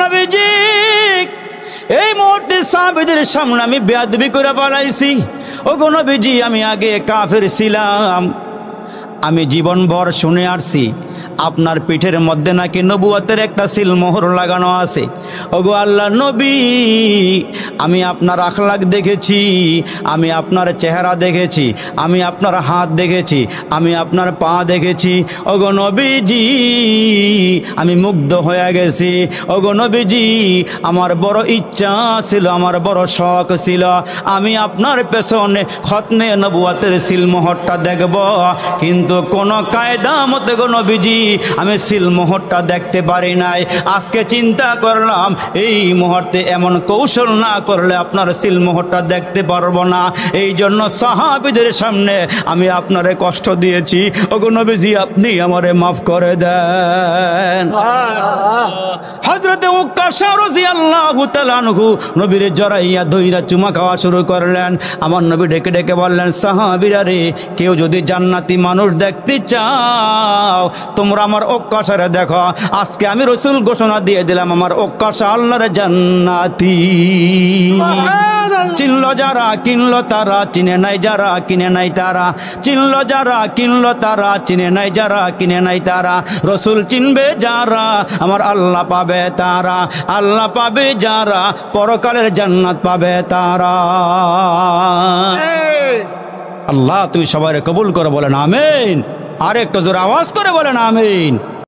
নবীজি এই মুহূর্তে সাহাবীদের সামনে আমি বেয়াদবি করে বলাইছি, ওগো নবীজি আমি আগে কাফের ছিলাম, আমি জীবনভর শুনে আসছি আপনার পিঠের মধ্যে নাকি নবুয়তের একটা সিলমোহর লাগানো আছে। ওগো আল্লাহ নবী, আমি আপনার আখলাক দেখেছি, আমি আপনার চেহারা দেখেছি, আমি আপনার হাত দেখেছি, আমি আপনার পা দেখেছি। ওগো নবীজি আমি মুগ্ধ হয়ে গেছি। ওগো নবীজি আমার বড় ইচ্ছা ছিল, আমার বড় শখ ছিল, আমি আপনার পেছনে খতমে নবুয়তের সিলমোহরটা দেখব, কিন্তু কোন কায়দা মতে গো নবীজি আমি সিলমোহরটা দেখতে পারি নাই। আজকে চিন্তা করলাম এই মুহূর্তে এমন কৌশল না করলে আপনার সিলমোহরটা দেখতে পারবো না, এই জন্য সাহাবীদের সামনে আমি আপনারে কষ্ট দিয়েছি। ওগো নবীজি আপনি আমারে মাফ করে দেন। হযরত উকাশা রাদিয়াল্লাহু তাআলা আনহু নবীর জড়াইয়া ধইরা চুমা খাওয়া শুরু করলেন। আমার নবী ডেকে ডেকে বললেন, সাহাবীরা রে, কেউ যদি জান্নাতি মানুষ দেখতে চাও তোমরা আমার উকাশারে দেখো। আজকে আমি রাসূল ঘোষণা দিয়ে দিলাম আমার উকাশা আল্লাহর জান্নাতি। চিনলো যারা কিনলো তারা, চিনে নাই যারা কিনে নাই তারা, চিনলো যারা কিনলো তারা, চিনে নাই যারা কিনে নাই তারা। রাসূল চিনবে যারা আমার আল্লাহ পাবে তারা, আল্লাহ পাবে যারা পরকালের জান্নাত পাবে তারা। আল্লাহ তুমি সবাই কবুল করে বলেন আমিন। আর একটু জোরে আওয়াজ করে বলেন আমিন।